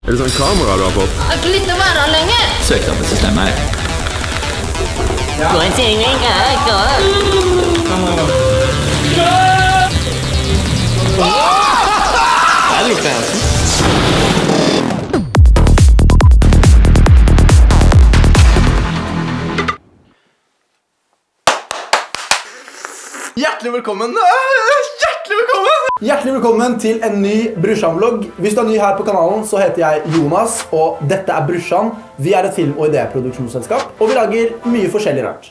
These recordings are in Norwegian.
Det sånn kamera du har fått? Jeg kan ikke være her lenger. Søk deg på systemet. Gå en ting, gå. Jeg lukter Hansen. Hjertelig velkommen! Hjertelig velkommen til en ny Brusjan-vlogg. Hvis du er ny her på kanalen, så heter jeg Jonas, og dette er Brusjan. Vi er et film- og idéproduksjonsselskap, og vi lager mye forskjellig rart.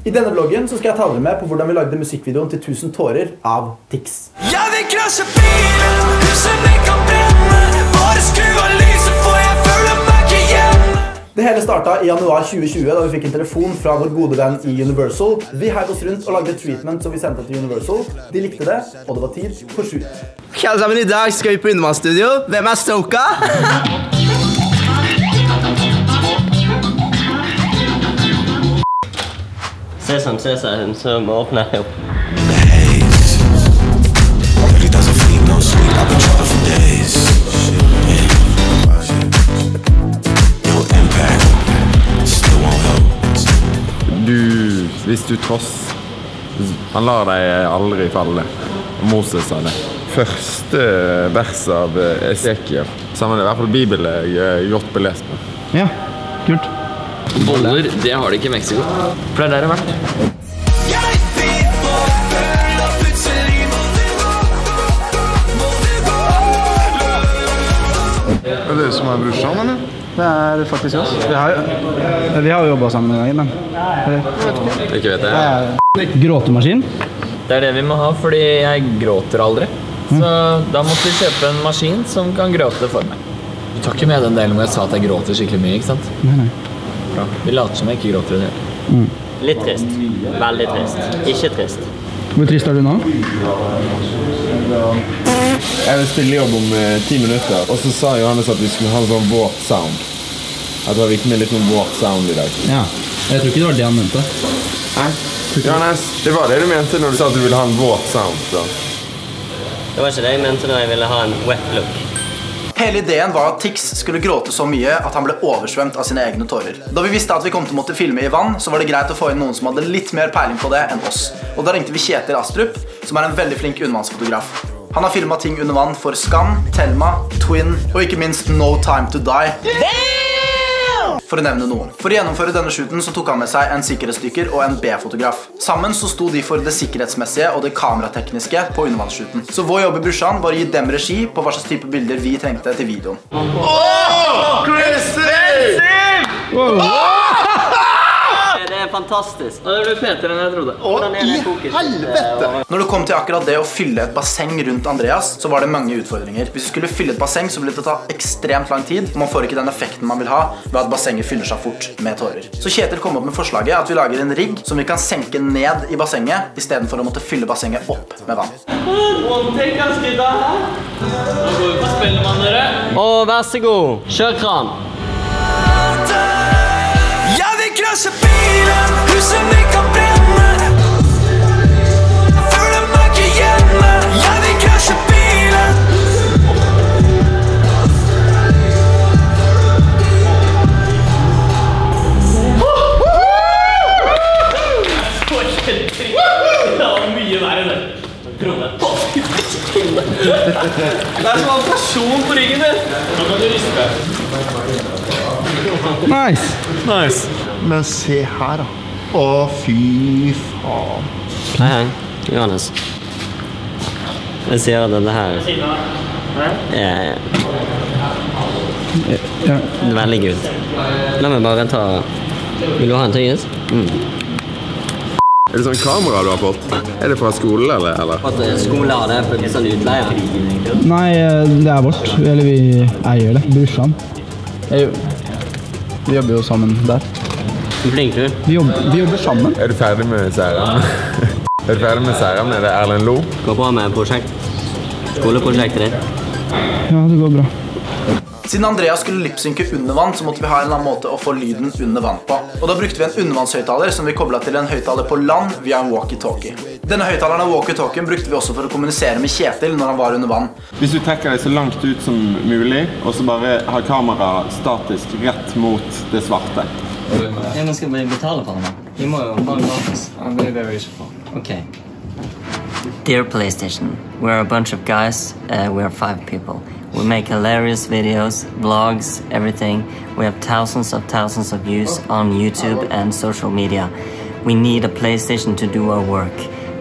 I denne vloggen så skal jeg ta dere med på hvordan vi lagde musikkvideoen til 1000 tårer av Tix. Jeg vil krasje bilen, huset mitt kan brenne. Bare skru av lyset, for jeg føler meg ikke hjemme. Det hele startet i januar 2020 da vi fikk en telefon fra vår gode venn i Universal. Vi heiv oss rundt og lagde et treatment som vi sendte til Universal. De likte det, og det var tid for shoot. Alle sammen, i dag skal vi på Undervannsstudio. Hvem er Stoka? Se hun som åpner opp. Hvis du tross, han lar deg aldri falle. Moses sa det. Første vers av Ezekiel. Sammen i hvert fall Bibelen jeg godt belest på. Ja, kult. Boller, det har de ikke i Mexico. For det er der det har vært. Er det som er Brusjan, eller? Det er faktisk oss. Vi har jo jobbet sammen en gang, men... Ikke vet jeg. Gråtemaskin? Det er det vi må ha, fordi jeg gråter aldri. Så da måtte vi kjøpe en maskin som kan gråte for meg. Du tar ikke med den delen hvor jeg sa at jeg gråter skikkelig mye, ikke sant? Nei. Bra. Vi later som jeg ikke gråter det hele. Litt trist. Veldig trist. Ikke trist. Hvor trist er du nå? Jeg vil stille jobb om 10 minutter, og så sa Johannes at vi skulle ha en sånn våt sound. At det var viktig med litt sånn våt sound i dag. Ja, jeg tror ikke det var det han mente. Nei, Johannes, det var det du mente når du sa at du ville ha en våt sound. Så. Det var ikke det jeg mente når jeg ville ha en wet look. Hele ideen var at Tix skulle gråte så mye at han ble oversvømt av sine egne tårer. Da vi visste at vi kom til å måtte filme i vann, så var det greit å få inn noen som hadde litt mer peiling på det enn oss. Og da ringte vi Kjetil Astrup, som er en veldig flink undervannsfotograf. Han har filmet ting under vann for Skam, Thelma, Twin og ikke minst No Time to Die. For å nevne noen. For å gjennomføre denne shooten så tok han med seg en sikkerhetsdykker og en B-fotograf. Sammen så sto de for det sikkerhetsmessige og det kameratekniske på undervannsshooten. Så vår jobb i Brusjan var å gi dem regi på hva slags type bilder vi trengte til videoen. Det er fantastisk. Det ble fetere enn jeg trodde. Når det kom til akkurat det å fylle et basseng rundt Andreas, så var det mange utfordringer. Hvis du skulle fylle et basseng, så ville det ta ekstremt lang tid, og man får ikke den effekten man vil ha ved at bassenget fyller seg fort med tårer. Så Kjetil kom opp med forslaget at vi lager en rigg som vi kan senke ned i bassenget, i stedet for å måtte fylle bassenget opp med vann. Nå går vi på Spellemann, dere. Og vær så god, kjør kran. Jeg vil krasje bilen, huset mitt kan brenne. Jeg føler meg ikke hjemme. Jeg vil krasje bilen. Det var mye verre enn det. Det er som en person på ryggen din. Nå kan du riste. Nice. Men se her da. Å, fy faen. Hei, Johannes. Jeg sier at dette her er veldig good. La meg bare ta... Vil du ha en tyggis? Er det sånn kamera du har fått? Er det fra skolen, eller? At skole har det på sånn utleier. Nei, det er vårt. Eller vi eier det. Brusjan. Vi jobber jo sammen der. Flink du? Vi jobber sammen. Er du ferdig med Særam? Er du ferdig med Særam? Er det Erlend Lo? Går bra med prosjekt? Skoleprosjektet ditt? Ja, det går bra. Siden Andreas skulle lipsynke under vann, så måtte vi ha en eller annen måte å få lyden under vann på. Og da brukte vi en undervannshøyttaler som vi koblet til en høyttaler på land via en walkie-talkie. Denne høyttaleren av walkie-talkien brukte vi også for å kommunisere med Kjetil når han var under vann. Hvis du trekker deg så langt ut som mulig, og så bare har kamera statisk rett mot det svarte. Ja, men skal vi betale for det? Vi må jo ha en gratis. Det er jo ikke for. Okay. Dear PlayStation, we're a bunch of guys. We're 5 people. We make hilarious videos, vlogs, everything. We have thousands of views on YouTube and social media. We need a PlayStation to do our work.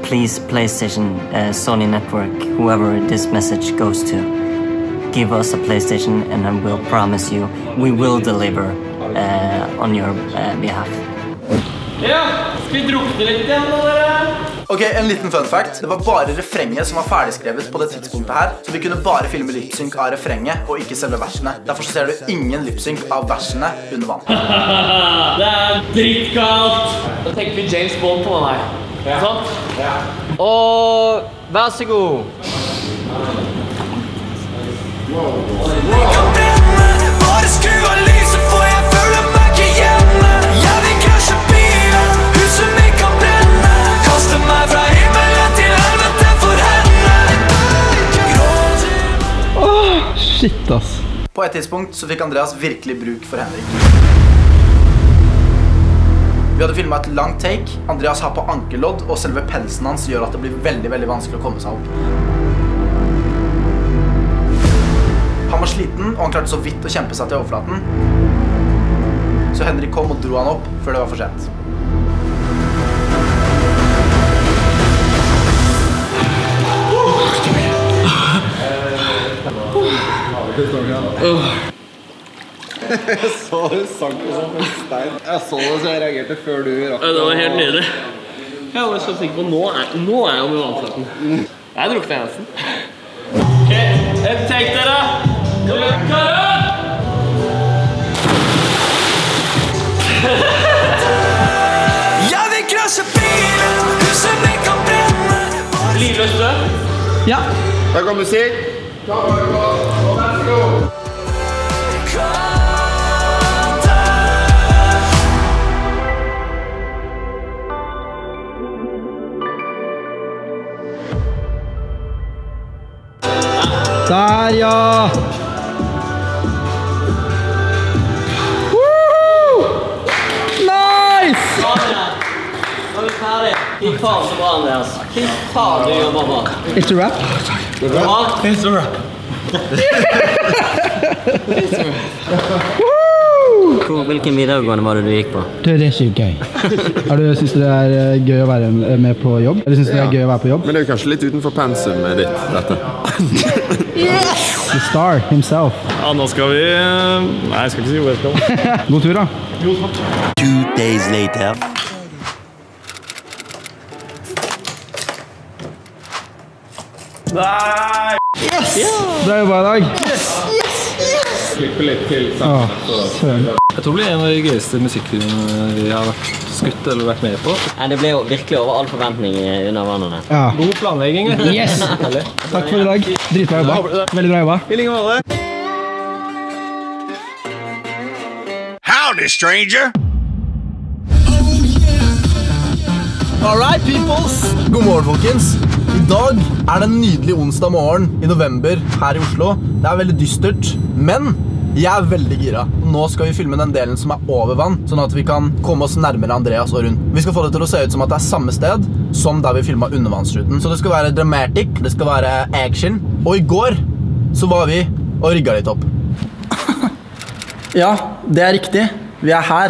Please, PlayStation, Sony Network, whoever this message goes to, give us a PlayStation and I will promise you we will deliver on your behalf. Ja, skal vi drukne litt igjen da, dere? Ok, en liten fun fact. Det var bare refrenget som var ferdigskrevet på det tidspunktet her, så vi kunne bare filme lipsynk av refrenget og ikke selve versene. Derfor ser du ingen lipsynk av versene under vann. Det drittkaldt! Da tenker vi James Bond på den her. Ja. Sånn? Ja. Og vær så god. Bare skru av lyset, for jeg føler meg ikke hjemme. Jeg vil krasje bilen, huset mitt kan brenne. Kaste meg fra himmelen til helvete for henne. Shit, ass. På et tidspunkt så fikk Andreas virkelig bruk for Henrik. Vi hadde filmet et langt take. Andreas har på ankerlodd, og selve pelsen hans gjør at det blir veldig, veldig vanskelig å komme seg opp. Han var sliten, og han klarte så vidt å kjempe seg til overflaten. Så Henrik kom og dro han opp før det var for sent. Jeg så det sank som en stein. Jeg så det så jeg reagerte før du rakk. Det var helt nydelig. Jeg var så sikker på nå er jeg med vannflaten. Jeg drukner nesten. Ok, et take dere! Jeg vil krasje bilen, huset mitt kan brenne. Livløst død? Ja. Der går musikk. Der, ja! Nice! Nå er vi ferdig. Fy faen så bra, Andreas. Fy faen du jobber bra. It's a wrap. Bra. It's a wrap. Hvilken videregående var det du gikk på? Det er sykt gøy. Synes du det er gøy å være med på jobb? Eller synes du det er gøy å være på jobb? Men det er jo kanskje litt utenfor pensum ditt, dette. Yes! The star himself. Ja, nå skal vi... Nei, jeg skal ikke si hvor jeg skal. God tur da. 2 days later. Nei! Yes! Bra jobba i dag. Klippe litt til sammen. Søren. Jeg tror det blir en av de gøyeste musikkvideoene vi har skutt eller vært med på. Det ble jo virkelig over all forventning under vannene. Ja. God planlegging. Yes! Takk for i dag. Dritbra jobba. Veldig bra jobba. I like måte. Howdy, stranger! Alright, peoples! God morgen, folkens. I dag er det en nydelig onsdag morgen i november her i Oslo. Det er veldig dystert, men jeg er veldig gira. Nå skal vi filme den delen som er over vann, sånn at vi kan komme oss nærmere Andreas og rundt. Vi skal få det til å se ut som at det er samme sted som der vi filmet undervannsruten. Så det skal være dramatic, det skal være action. Og i går så var vi og rigget litt opp. Ja, det er riktig. Vi er her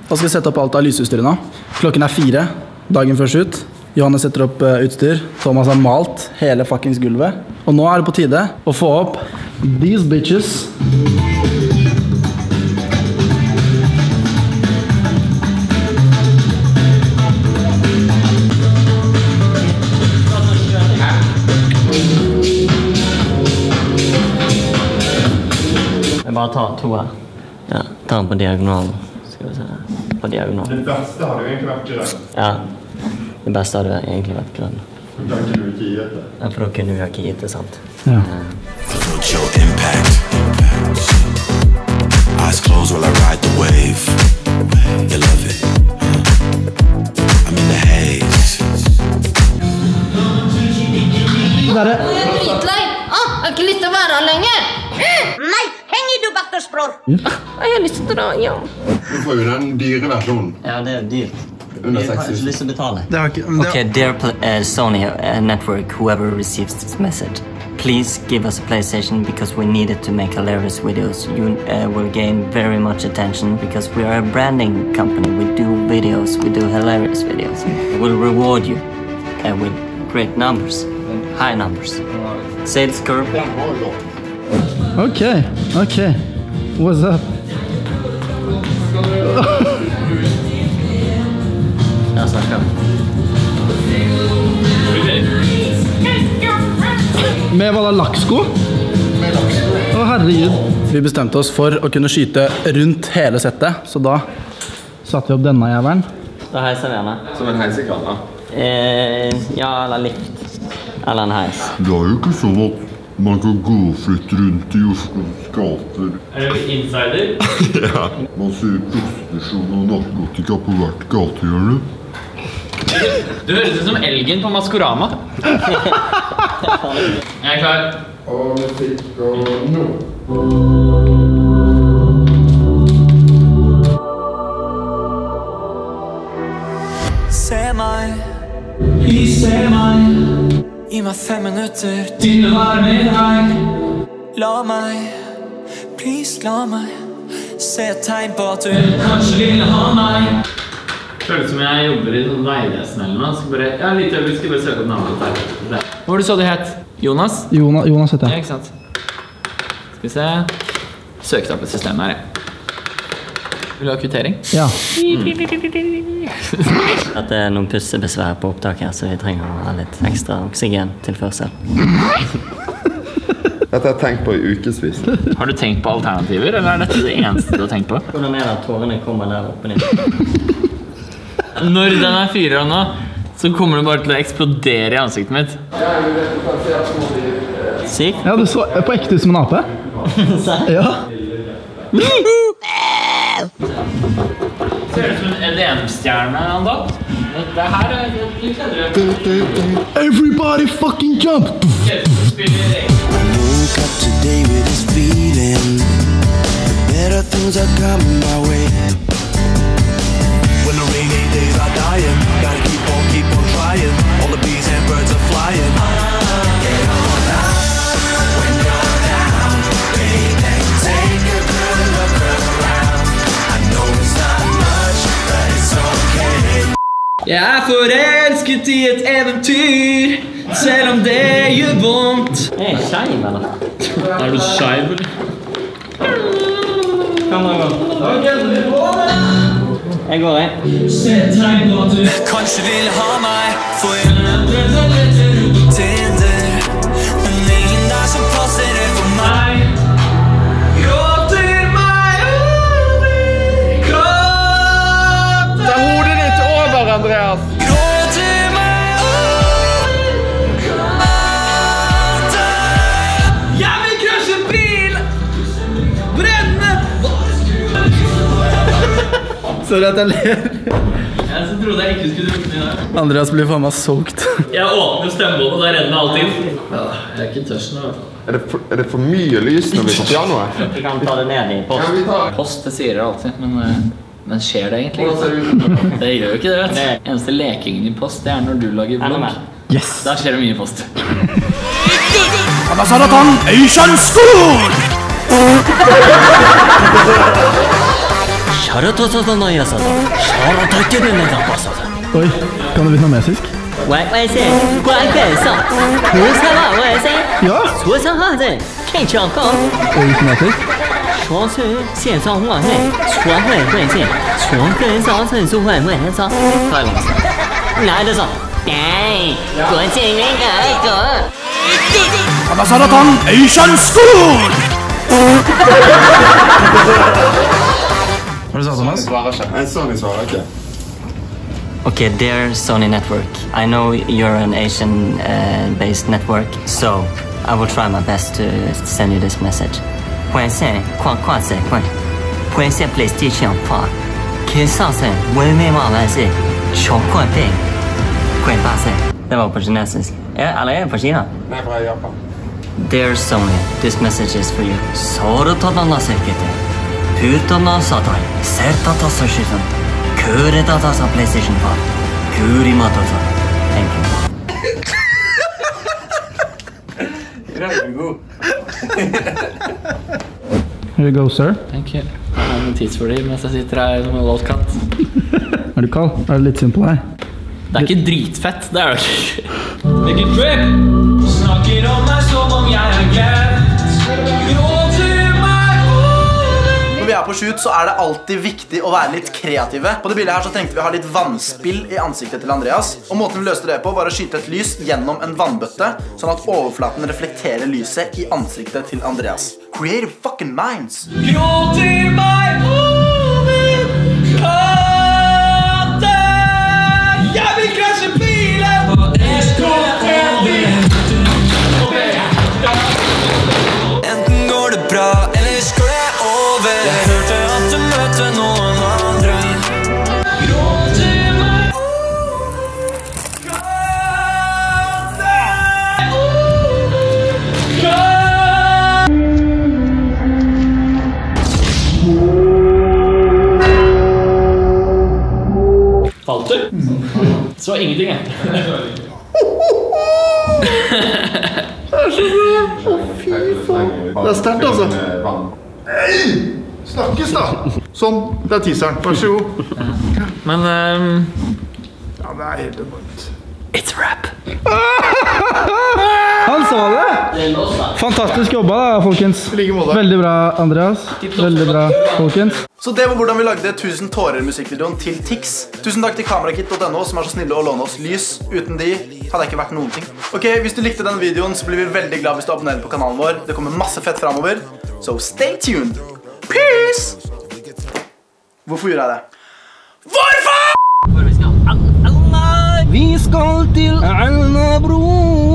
og skal sette opp alt av lysutstyret nå. Klokken er 4, dagen før shoot. Johannes setter opp utstyr. Thomas har malt hele fuckings gulvet. Og nå er det på tide å få opp these bitches. Jeg bare tar 2 her. Ja, ta den på diagonalen. Skal vi se. På diagonalen. Det beste har jo egentlig vært grønn. Ja. Det beste hadde egentlig vært grønn. Da kunne du ikke gitt det. Ja, for da kunne vi ikke gitt det, sant? Ja. Feel your impact. Eyes closed while I ride the wave. You love it. I'm in the haze. Jeg er dritlei. Jeg har ikke lyst til å være her lenger. Nei, henger du bak oss, bror? Jeg har lyst til å dra hjem. Du får jo den dyre versjonen. Ja, det dyrt. Under Jeg har 60. ikke lyst til å betale. Det har ikke... Okay, dear Sony network, whoever receives this message, please give us a PlayStation because we need it to make hilarious videos. You will gain very much attention because we are a branding company. We do videos, we do hilarious videos. We'll reward you with great numbers, high numbers. Sales curve. Okay, okay. What's up? Jeg snakker. Med hva da, lakksko? Å, herregud. Vi bestemte oss for å kunne skyte rundt hele settet, så da satte vi opp denne jævelen. Da heiser vi henne. Som en heisekran, da. Ja, eller lift. Eller en heis. Det er jo ikke sånn at man kan gå fritt rundt i Oslos gater. Er du insider? Ja. Man ser prostitusjon og narkotika på hvert gatehjørne. Du høres ut som Elgen på Maskorama. Jeg er klar. Og musikk og nå. Se meg. Se meg. Gi meg 5 minutter til å være med deg. La meg. Please, la meg. Se et tegn på at du kanskje vil ha meg. Føles som jeg jobber i sånn veivesen eller noe. Skal bare, ja, litt øyeblikk, skal bare søke opp navnet der. Hva var det så det het? Jonas? Jonas heter Ja, jeg. ikke sant? Skal vi se. Søkte opp et system her, jeg. Vil du ha kvittering? Ja. At det er noen pussebesvær på opptak her, så vi trenger å ha litt ekstra oksygen tilførsel. Dette har jeg tenkt på i ukesvis. Har du tenkt på alternativer, eller er dette det eneste du har tenkt på? Hvordan er det at tårene kommer der oppe ned? Når den er fyrer nå, så kommer det bare til å eksplodere i ansiktet mitt. Sykt? Ja, du så på ekte ut som en ape. Ja. Ser ut som en EDM-stjerne, Andal. Det her er litt bedre. Everybody fucking jump! Woke up today with this feeling. Better things are coming my way. When the rainy days are dying, gotta keep on trying. All the bees and birds are flying. Get on out when you're down, baby. Take a good look around. I know it's not much, but it's okay. Jeg er forelsket i et eventyr, selv om det gjør vondt. Jeg er skeiv, eller? Er du skeiv, eller? Kom da, jeg går, Kanskje vil ha meg for en Tinder, men ingen der som passer det for meg. Gråter meg over gråter. Ta hodet ditt over, Andreas! Gråter meg over gråter. Jeg vil krasje bil, brenne. Sorry at jeg ler. Jeg så trodde jeg ikke skulle drukne i dag. Andreas blir faen meg soaked. Jeg åpner stemmebåndet, og der renner alt inn. Ja, jeg er ikke tørst nå. Er det for mye lys når vi er på pianoet? Vi kan ta det ned i post. Ja, vi tar. Post, det sier det alltid, men skjer det egentlig? Det gjør jo ikke det, vet du. Eneste lekingen i post, det er når du lager vlogg. Yes. Da skjer det mye i post. Anasaratan Asian School! Oi, kan du vietnamesisk? Ja. Og kinesisk? Nei, det er sånn. Nei, gå til meg, gå. Anasaratan Asian School! Hva du sa, Thomas? Jeg svarer ikke. Okay, dear Sony Network, I know you're an Asian-based network, so I will try my best to send you this message. Conhecer PlayStation 4. Kissa seg, Wilmy Malese, Chokote. Quempase. Det var på kinesisk. Eller er det på Kina? Nei, fra Japan. Dear Sony, this message is for you. Sorotodana sekete. Putana satai. Sertata sashizan. Kuretata sa PlayStation 4. Kurimatata. Thank you. Here you go, sir. Thank you. Jeg har en tidsfordel mens jeg sitter her som en våt katt. Er du kald? Er det litt synd på deg? Det er ikke dritfett, det er det ikke. Make it drip. Snakker om meg som om jeg er glemt. Når vi er på shoot, så er det alltid viktig å være litt kreative. På det bildet her så trengte vi å ha litt vannspill i ansiktet til Andreas. Og måten vi løste det på var å skyte et lys gjennom en vannbøtte, sånn at overflaten reflekterer lyset i ansiktet til Andreas. Creative fucking minds! Gråter meg over katten. Jeg vil krasje bilen. Enten går det bra, eller skal det over. Jeg hørte at du møtte noen andre. Gråter meg Falt du? Så ingenting, jeg. Det er så bra! Å, fy faen. Det er sterkt, altså. Hei! Snakkes, da. Sånn, det er teaseren. Vær så god. Men, Ja, det er helt enormt. it's rap. Han sa det! Fantastisk jobba da, folkens. Veldig bra, Andreas. Veldig bra, folkens. Så det var hvordan vi lagde 1000 tårer-musikkvideoen til Tix. Tusen takk til kamerakit.no som er så snille å låne oss lys. Uten de hadde jeg ikke vært noen ting. Ok, hvis du likte denne videoen så blir vi veldig glad hvis du abonnerer på kanalen vår. Det kommer masse fett fremover. Så stay tuned. Peace! Hvorfor gjør jeg det? Hvorfor? Vi skal til Alnabro.